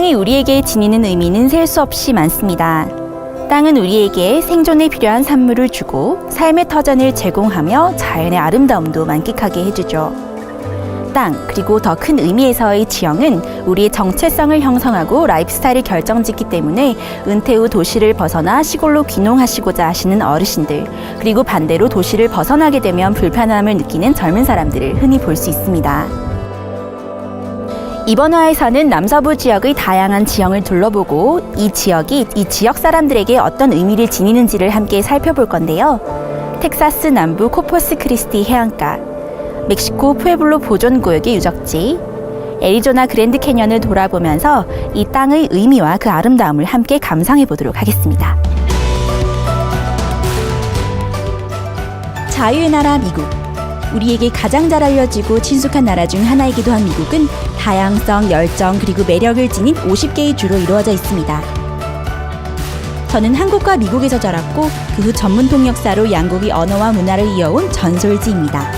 땅이 우리에게 지니는 의미는 셀 수 없이 많습니다. 땅은 우리에게 생존에 필요한 산물을 주고 삶의 터전을 제공하며 자연의 아름다움도 만끽하게 해주죠. 땅, 그리고 더 큰 의미에서의 지형은 우리의 정체성을 형성하고 라이프 스타일을 결정짓기 때문에 은퇴 후 도시를 벗어나 시골로 귀농하시고자 하시는 어르신들, 그리고 반대로 도시를 벗어나게 되면 불편함을 느끼는 젊은 사람들을 흔히 볼 수 있습니다. 이번 화에서는 남서부 지역의 다양한 지형을 둘러보고 이 지역이 이 지역 사람들에게 어떤 의미를 지니는지를 함께 살펴볼 건데요. 텍사스 남부 코퍼스 크리스티 해안가, 멕시코 푸에블로 보존구역의 유적지, 애리조나 그랜드 캐년을 돌아보면서 이 땅의 의미와 그 아름다움을 함께 감상해 보도록 하겠습니다. 자유의 나라 미국. 우리에게 가장 잘 알려지고 친숙한 나라 중 하나이기도 한 미국은 다양성, 열정, 그리고 매력을 지닌 50개의 주로 이루어져 있습니다. 저는 한국과 미국에서 자랐고 그 후 전문 통역사로 양국의 언어와 문화를 이어온 전솔지입니다.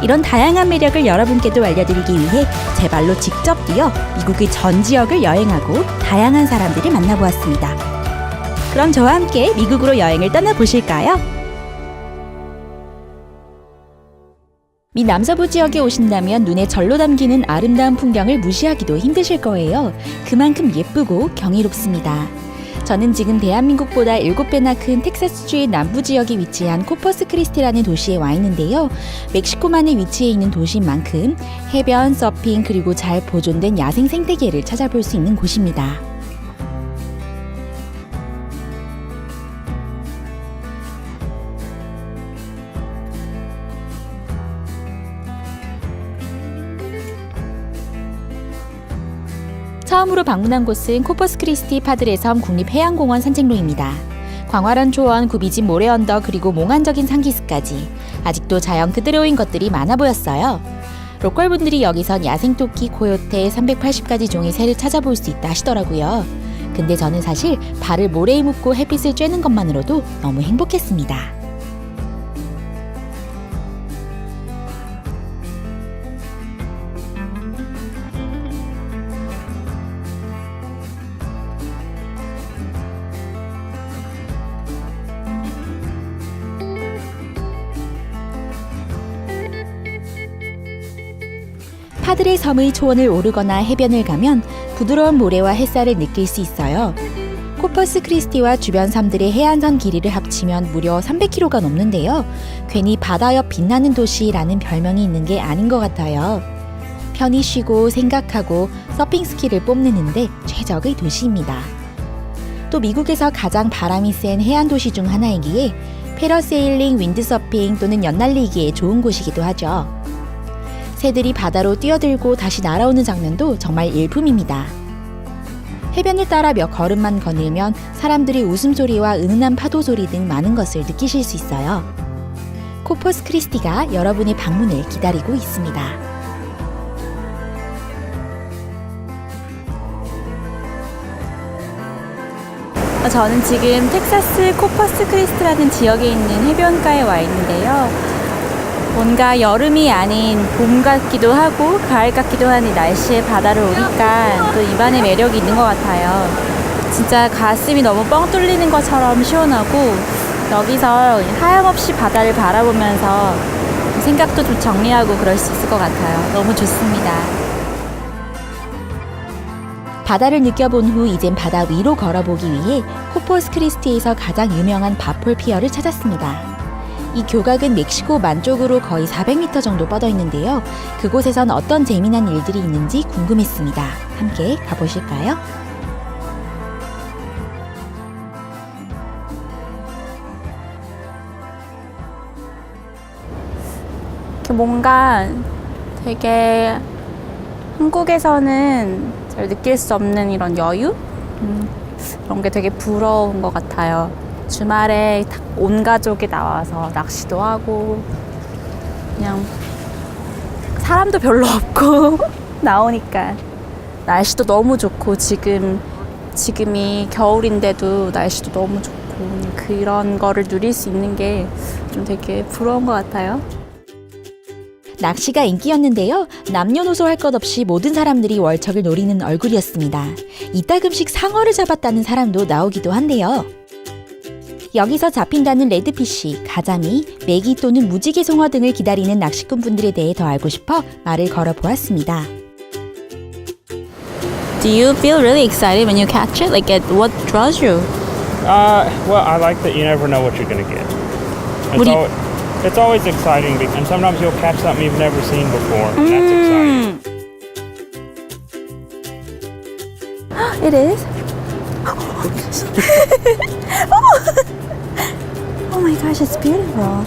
이런 다양한 매력을 여러분께도 알려드리기 위해 제 발로 직접 뛰어 미국의 전 지역을 여행하고 다양한 사람들을 만나보았습니다. 그럼 저와 함께 미국으로 여행을 떠나보실까요? 미 남서부 지역에 오신다면 눈에 절로 담기는 아름다운 풍경을 무시하기도 힘드실 거예요. 그만큼 예쁘고 경이롭습니다. 저는 지금 대한민국보다 7배나 큰 텍사스주의 남부 지역에 위치한 코퍼스 크리스티라는 도시에 와 있는데요. 멕시코만에 위치해 있는 도시인 만큼 해변, 서핑, 그리고 잘 보존된 야생 생태계를 찾아볼 수 있는 곳입니다. 처음으로 방문한 곳은 코퍼스 크리스티 파드레 섬 국립해양공원 산책로입니다. 광활한 초원, 굽이진 모래 언덕, 그리고 몽환적인 산기슭까지 아직도 자연 그대로인 것들이 많아 보였어요. 로컬 분들이 여기선 야생토끼, 코요테, 380가지 종의 새를 찾아볼 수 있다 하시더라고요. 근데 저는 사실 발을 모래에 묻고 햇빛을 쬐는 것만으로도 너무 행복했습니다. 파드레 섬의 초원을 오르거나 해변을 가면 부드러운 모래와 햇살을 느낄 수 있어요. 코퍼스 크리스티와 주변 섬들의 해안선 길이를 합치면 무려 300km가 넘는데요. 괜히 바다 옆 빛나는 도시라는 별명이 있는 게 아닌 것 같아요. 편히 쉬고 생각하고 서핑 스키를 뽐내는데 최적의 도시입니다. 또 미국에서 가장 바람이 센 해안 도시 중 하나이기에 패러세일링, 윈드서핑 또는 연날리기에 좋은 곳이기도 하죠. 새들이 바다로 뛰어들고 다시 날아오는 장면도 정말 일품입니다. 해변을 따라 몇 걸음만 거닐면 사람들의 웃음소리와 은은한 파도소리 등 많은 것을 느끼실 수 있어요. 코퍼스 크리스티가 여러분의 방문을 기다리고 있습니다. 저는 지금 텍사스 코퍼스 크리스티라는 지역에 있는 해변가에 와 있는데요. 뭔가 여름이 아닌 봄 같기도 하고 가을 같기도 한 이 날씨에 바다를 오니까 또 입안에 매력이 있는 것 같아요. 진짜 가슴이 너무 뻥 뚫리는 것처럼 시원하고 여기서 하염없이 바다를 바라보면서 생각도 좀 정리하고 그럴 수 있을 것 같아요. 너무 좋습니다. 바다를 느껴본 후 이젠 바다 위로 걸어보기 위해 코퍼스 크리스티에서 가장 유명한 바폴 피어를 찾았습니다. 이 교각은 멕시코 만쪽으로 거의 400m 정도 뻗어 있는데요. 그곳에선 어떤 재미난 일들이 있는지 궁금했습니다. 함께 가보실까요? 뭔가 되게 한국에서는 잘 느낄 수 없는 이런 여유? 그런 게 되게 부러운 것 같아요. 주말에 온 가족이 나와서 낚시도 하고 그냥 사람도 별로 없고 나오니까 날씨도 너무 좋고 지금이 겨울인데도 날씨도 너무 좋고 그런 거를 누릴 수 있는 게 좀 되게 부러운 것 같아요. 낚시가 인기였는데요. 남녀노소 할 것 없이 모든 사람들이 월척을 노리는 얼굴이었습니다. 이따금씩 상어를 잡았다는 사람도 나오기도 한데요. 여기서 잡힌다는 레드피쉬, 가자미, 메기 또는 무지개 송어 등을 기다리는 낚시꾼분들에 대해 더 알고 싶어 말을 걸어보았습니다. Do you feel really excited when you catch it? Like, what draws you? Well, I like that you never know what you're going to get. It's always exciting, and sometimes you'll catch something you've never seen before. And that's exciting. It is? Oh my gosh, it's beautiful.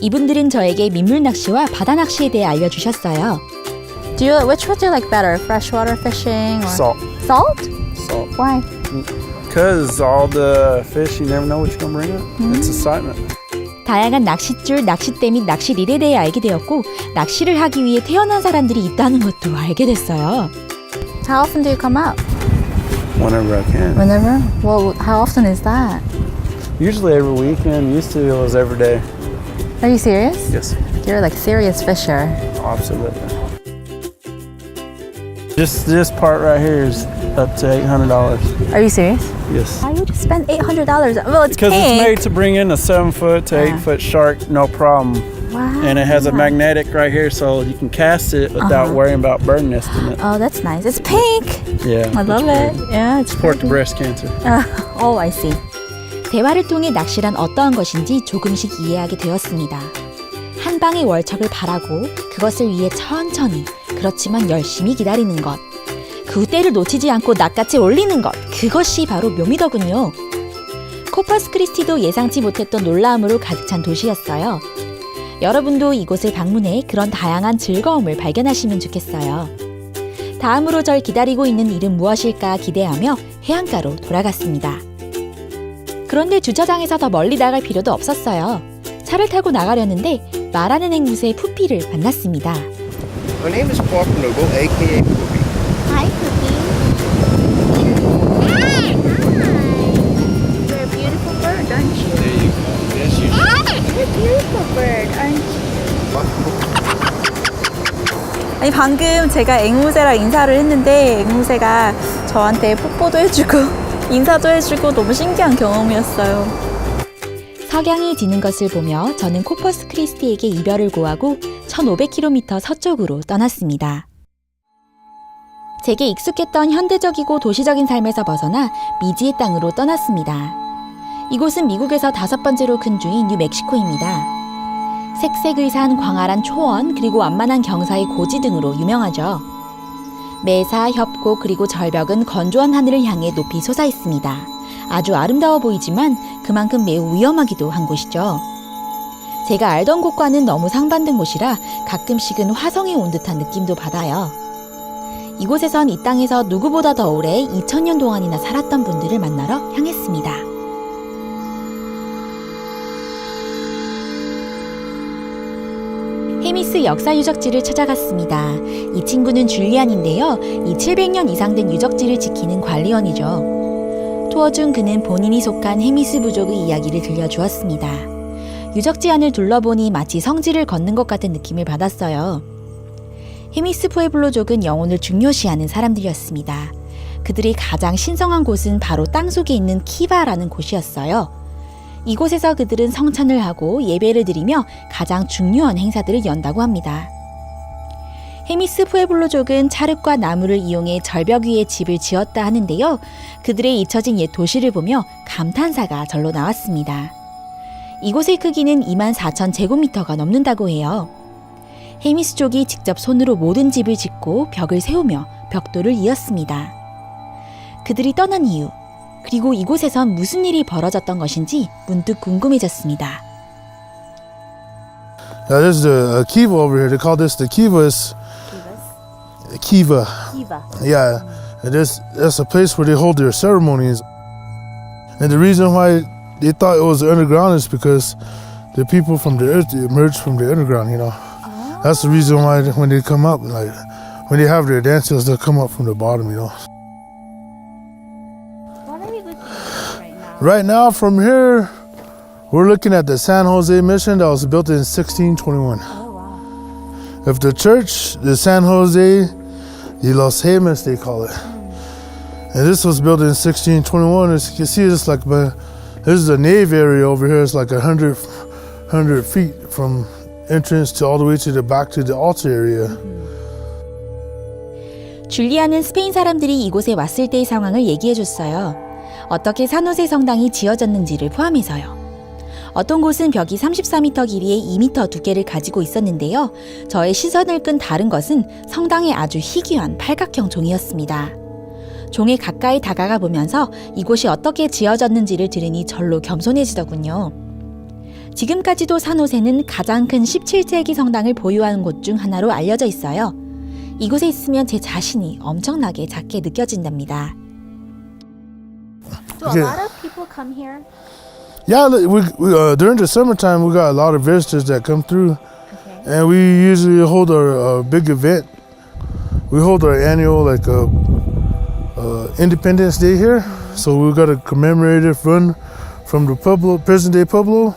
이분들은 저에게 민물 낚시와 바다 낚시에 대해 알려주셨어요. Which would you like better? Freshwater fishing or Salt. salt? Salt. Why? Because all the fish, you never know what you're going to bring up. It's excitement. 다양한 낚싯줄, 낚싯대 및 낚시릴에 대해 알게 되었고 낚시를 하기 위해 태어난 사람들이 있다는 것도 알게 됐어요. How often do you come out? Whenever I can. Whenever? Well, how often is that? Usually every weekend. Used to it was every day. Are you serious? Yes. You're like serious fisher. Absolutely. Just this part right here is up to $800. Are you serious? Yes. Why would you spend $800? Well, it's Because pink. it's made to bring in a 7-foot to 8-foot shark, no problem. Wow. And it has a magnetic right here, so you can cast it without worrying about bird nesting it. Oh, that's nice. It's pink. Yeah. I love it. Yeah, it's Support the breast cancer. Oh, I see. 대화를 통해 낚시란 어떠한 것인지 조금씩 이해하게 되었습니다. 한 방의 월척을 바라고 그것을 위해 천천히 그렇지만 열심히 기다리는 것. 그 때를 놓치지 않고 낚같이 올리는 것. 그것이 바로 묘미더군요. 코퍼스 크리스티도 예상치 못했던 놀라움으로 가득 찬 도시였어요. 여러분도 이곳을 방문해 그런 다양한 즐거움을 발견하시면 좋겠어요. 다음으로 절 기다리고 있는 일은 무엇일까 기대하며 해안가로 돌아갔습니다. 그런데 주차장에서 더 멀리 나갈 필요도 없었어요. 차를 타고 나가려는데 말하는 앵무새 푸피를 만났습니다. My name is Quacknoodle, aka Poopy. Hi, Cookie. Hi. You're a beautiful bird, aren't you? There you go. Yes, you You're a beautiful bird, aren't you? 아니 방금 제가 앵무새랑 인사를 했는데 앵무새가 저한테 뽀뽀도 해주고 인사도 해주고 너무 신기한 경험이었어요. 석양이 지는 것을 보며 저는 코퍼스 크리스티에게 이별을 고하고 1500km 서쪽으로 떠났습니다. 제게 익숙했던 현대적이고 도시적인 삶에서 벗어나 미지의 땅으로 떠났습니다. 이곳은 미국에서 5번째로 큰 주인 뉴멕시코입니다. 색색의 산, 광활한 초원, 그리고 완만한 경사의 고지 등으로 유명하죠. 매사, 협곡, 그리고 절벽은 건조한 하늘을 향해 높이 솟아 있습니다. 아주 아름다워 보이지만 그만큼 매우 위험하기도 한 곳이죠. 제가 알던 곳과는 너무 상반된 곳이라 가끔씩은 화성에 온 듯한 느낌도 받아요. 이곳에선 이 땅에서 누구보다 더 오래 2000년 동안이나 살았던 분들을 만나러 향했습니다. 헤미스 역사 유적지를 찾아갔습니다. 이 친구는 줄리안인데요. 이 700년 이상 된 유적지를 지키는 관리원이죠. 투어 중 그는 본인이 속한 헤미스 부족의 이야기를 들려주었습니다. 유적지 안을 둘러보니 마치 성지를 걷는 것 같은 느낌을 받았어요. 헤미스 푸에블로족은 영혼을 중요시하는 사람들이었습니다. 그들이 가장 신성한 곳은 바로 땅속에 있는 키바라는 곳이었어요. 이곳에서 그들은 성찬을 하고 예배를 드리며 가장 중요한 행사들을 연다고 합니다. 헤미스 푸에블로족은 찰흙과 나무를 이용해 절벽 위에 집을 지었다 하는데요. 그들의 잊혀진 옛 도시를 보며 감탄사가 절로 나왔습니다. 이곳의 크기는 24,000제곱미터가 넘는다고 해요. 헤미스족이 직접 손으로 모든 집을 짓고 벽을 세우며 벽돌을 이었습니다. 그들이 떠난 이유, 그리고 이곳에선 무슨 일이 벌어졌던 것인지 문득 궁금해졌습니다. Now there's the kiva over here. They call this the kivas. Kiva. Yeah, and that's a place where they hold their ceremonies. And the reason why they thought it was underground is because the people from the earth emerged from the underground. You know, that's the reason why when they come up, like when they have their dances, they'll come up from the bottom. You know. What are we looking at right now? Right now, from here, we're looking at the San Jose Mission that was built in 1621. Oh, wow. If the church is San Jose de los Jaimes, they call it. And this was built in 1621. As you can see, it's like, this is the nave area over here. It's like 100 feet from entrance to all the way to the back to the altar area. 줄리아는 스페인 사람들이 이곳에 왔을 때의 상황을 얘기해줬어요. 어떻게 산호세 성당이 지어졌는지를 포함해서요. 어떤 곳은 벽이 34m 길이에 2m 두께를 가지고 있었는데요. 저의 시선을 끈 다른 것은 성당의 아주 희귀한 팔각형 종이었습니다. 종에 가까이 다가가 보면서 이곳이 어떻게 지어졌는지를 들으니 절로 겸손해지더군요. 지금까지도 산호세는 가장 큰 17세기 성당을 보유하는 곳 중 하나로 알려져 있어요. 이곳에 있으면 제 자신이 엄청나게 작게 느껴진답니다. So a lot of people come here. Yeah, we during the summertime, we got a lot of visitors that come through. And we usually hold our big event. We hold our annual Independence Day here. So we've got a commemorative run from the Pueblo, present day Pueblo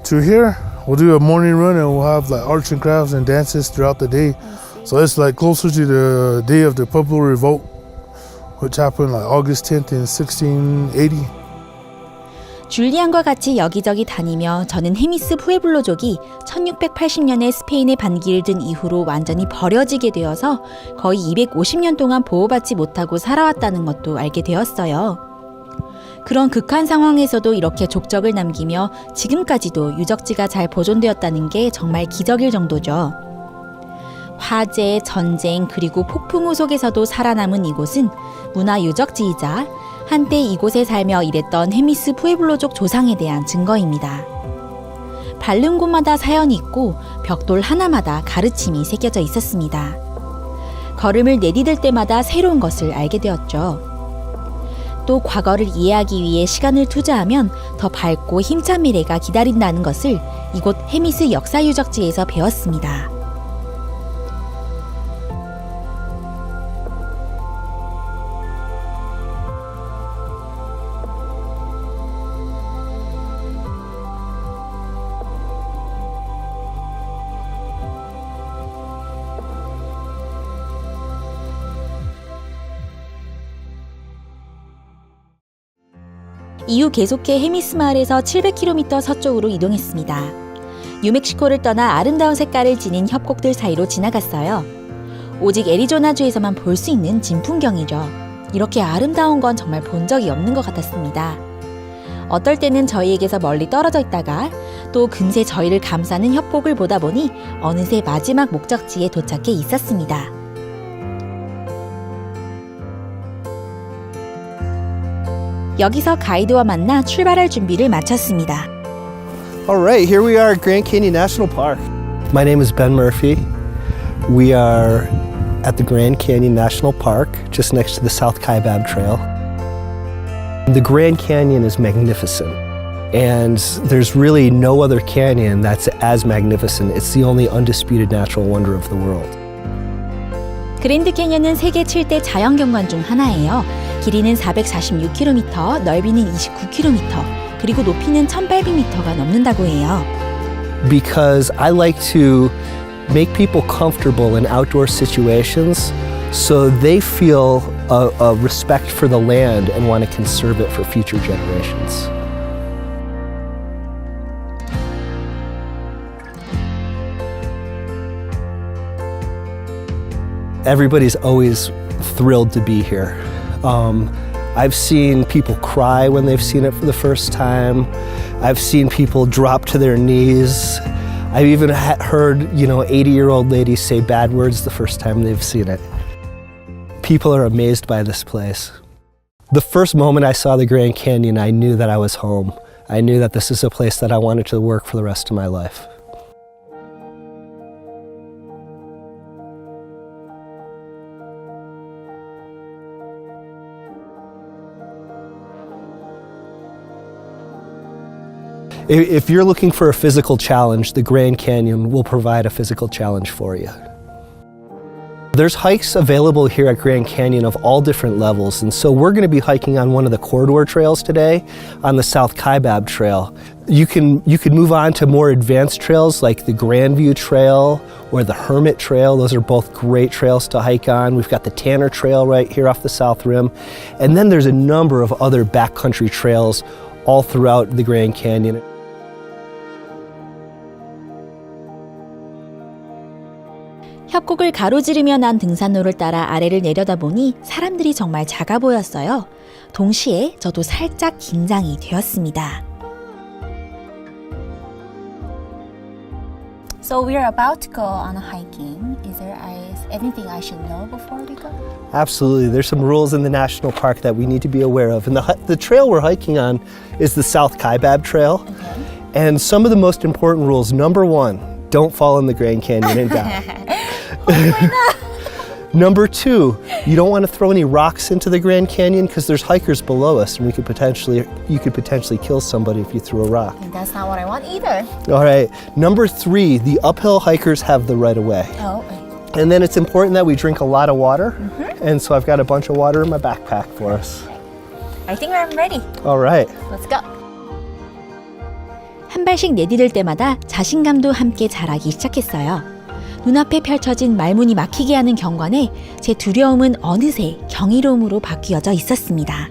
to here. We'll do a morning run and we'll have like arts and crafts and dances throughout the day. So it's like closer to the day of the Pueblo Revolt, which happened like August 10th in 1680. 줄리안과 같이 여기저기 다니며 저는 헤미스 푸에블로족이 1680년에 스페인의 반기를 든 이후로 완전히 버려지게 되어서 거의 250년 동안 보호받지 못하고 살아왔다는 것도 알게 되었어요. 그런 극한 상황에서도 이렇게 족적을 남기며 지금까지도 유적지가 잘 보존되었다는 게 정말 기적일 정도죠. 화재, 전쟁, 그리고 폭풍 우 속에서도 살아남은 이곳은 문화유적지이자 한때 이곳에 살며 일했던 헤미스 푸에블로족 조상에 대한 증거입니다. 밟는 곳마다 사연이 있고 벽돌 하나마다 가르침이 새겨져 있었습니다. 걸음을 내디딜 때마다 새로운 것을 알게 되었죠. 또 과거를 이해하기 위해 시간을 투자하면 더 밝고 힘찬 미래가 기다린다는 것을 이곳 헤미스 역사유적지에서 배웠습니다. 이후 계속해 헤미스 마을에서 700km 서쪽으로 이동했습니다. 뉴멕시코를 떠나 아름다운 색깔을 지닌 협곡들 사이로 지나갔어요. 오직 애리조나주에서만 볼 수 있는 진풍경이죠. 이렇게 아름다운 건 정말 본 적이 없는 것 같았습니다. 어떨 때는 저희에게서 멀리 떨어져 있다가 또 금세 저희를 감싸는 협곡을 보다 보니 어느새 마지막 목적지에 도착해 있었습니다. 여기서 가이드와 만나 출발할 준비를 마쳤습니다. All right, here we are at Grand Canyon National Park. My name is Ben Murphy. We are at the Grand Canyon National Park, just next to the South Kaibab Trail. The Grand Canyon is magnificent, and there's really no other canyon that's as magnificent. It's the only undisputed natural wonder of the world. 그랜드 캐년은 세계 7대 자연경관 중 하나예요. 길이는 446km, 넓이는 29km, 그리고 높이는 1800m가 넘는다고 해요. Because I like to make people comfortable in outdoor situations so they feel a respect for the land and want to conserve it for future generations. Everybody's always thrilled to be here. I've seen people cry when they've seen it for the first time. I've seen people drop to their knees. I've even heard, 80-year-old ladies say bad words the first time they've seen it. People are amazed by this place. The first moment I saw the Grand Canyon, I knew that I was home. I knew that this is a place that I wanted to work for the rest of my life. If you're looking for a physical challenge, the Grand Canyon will provide a physical challenge for you. There's hikes available here at Grand Canyon of all different levels, and so we're going to be hiking on one of the corridor trails today, on the South Kaibab Trail. You could move on to more advanced trails like the Grandview Trail or the Hermit Trail. Those are both great trails to hike on. We've got the Tanner Trail right here off the South Rim. And then there's a number of other backcountry trails all throughout the Grand Canyon. 협곡을 가로지르며 난 등산로를 따라 아래를 내려다보니 사람들이 정말 작아 보였어요. 동시에 저도 살짝 긴장이 되었습니다. So we're about to go on hiking. Is there anything I should know before we go? Absolutely. There's some rules in the national park that we need to be aware of. And the trail we're hiking on is the South Kaibab Trail. Okay. And some of the most important rules, number 1, don't fall in the Grand Canyon and die. Number 2, you don't want to throw any rocks into the Grand Canyon because there's hikers below us and you could potentially kill somebody if you threw a rock. And that's not what I want either. All right. Number 3, the uphill hikers have the right of way. Oh. And then it's important that we drink a lot of water. And so I've got a bunch of water in my backpack for us. I think I'm ready. All right. Let's go. 한 발씩 내디딜 때마다 자신감도 함께 자라기 시작했어요. 눈앞에 펼쳐진 말문이 막히게 하는 경관에 제 두려움은 어느새 경이로움으로 바뀌어져 있었습니다.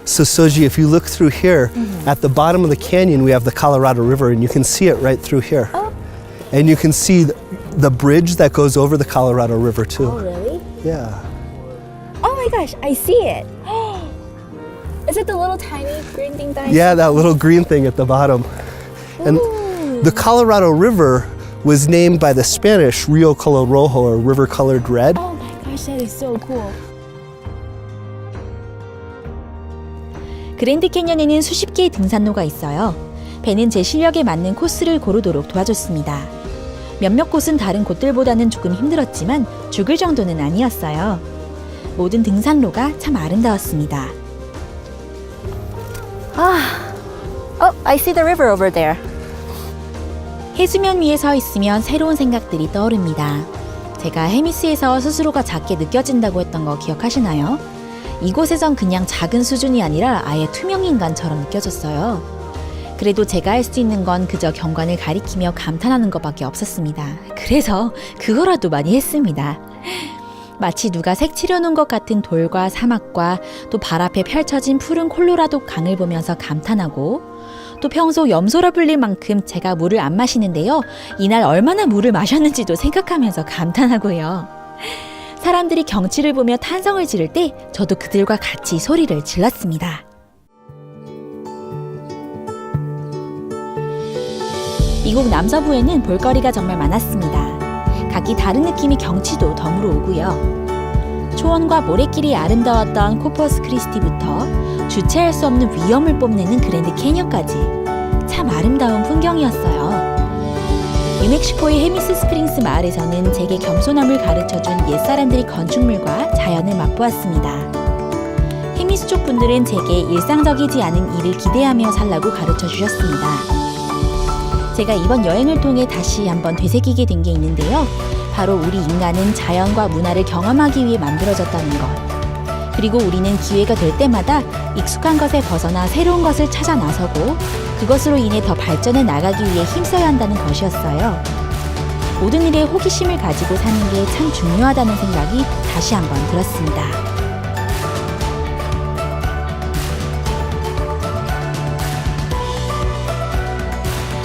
So Soji, if you look through here, at the bottom of the canyon, we have the Colorado River, and you can see it right through here. Oh. And you can see the bridge that goes over the Colorado River too. Oh, really? Yeah. Oh my gosh, I see it. Is it the little tiny green thing that I Yeah, that little green thing at the bottom. And the Colorado River was named by the Spanish Rio Color Rojo, or river colored red. Oh my gosh, that is so cool. 그랜드 캐년에는 수십 개의 등산로가 있어요. 배는 제 실력에 맞는 코스를 고르도록 도와줬습니다. 몇몇 곳은 다른 곳들보다는 조금 힘들었지만 죽을 정도는 아니었어요. 모든 등산로가 참 아름다웠습니다. Oh, I see the river over there. 해수면 위에 서 있으면 새로운 생각들이 떠오릅니다. 제가 해미스에서 스스로가 작게 느껴진다고 했던 거 기억하시나요? 이곳에선 그냥 작은 수준이 아니라 아예 투명인간처럼 느껴졌어요. 그래도 제가 할 수 있는 건 그저 경관을 가리키며 감탄하는 것밖에 없었습니다. 그래서 그거라도 많이 했습니다. 마치 누가 색칠해놓은 것 같은 돌과 사막과 또 발 앞에 펼쳐진 푸른 콜로라도 강을 보면서 감탄하고, 또 평소 염소라 불릴 만큼 제가 물을 안 마시는데요. 이날 얼마나 물을 마셨는지도 생각하면서 감탄하고요. 사람들이 경치를 보며 탄성을 지를 때 저도 그들과 같이 소리를 질렀습니다. 미국 남서부에는 볼거리가 정말 많았습니다. 각기 다른 느낌의 경치도 덤으로 오고요. 초원과 모래길이 아름다웠던 코퍼스 크리스티부터 주체할 수 없는 위험을 뽐내는 그랜드 캐년까지 참 아름다운 풍경이었어요. 뉴멕시코의 해미스 스프링스 마을에서는 제게 겸손함을 가르쳐준 옛사람들이 건축물과 자연을 맛보았습니다. 해미스 쪽 분들은 제게 일상적이지 않은 일을 기대하며 살라고 가르쳐 주셨습니다. 제가 이번 여행을 통해 다시 한번 되새기게 된 게 있는데요. 바로 우리 인간은 자연과 문화를 경험하기 위해 만들어졌다는 것. 그리고 우리는 기회가 될 때마다 익숙한 것에 벗어나 새로운 것을 찾아 나서고 그것으로 인해 더 발전해 나가기 위해 힘써야 한다는 것이었어요. 모든 일에 호기심을 가지고 사는 게 참 중요하다는 생각이 다시 한번 들었습니다.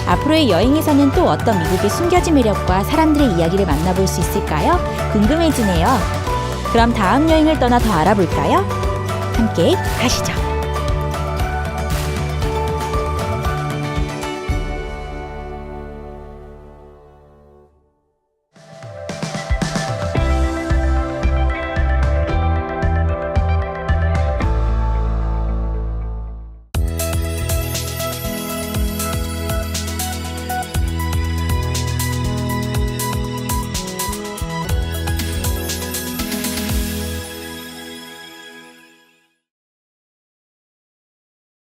앞으로의 여행에서는 또 어떤 미국의 숨겨진 매력과 사람들의 이야기를 만나볼 수 있을까요? 궁금해지네요. 그럼 다음 여행을 떠나 더 알아볼까요? 함께 가시죠.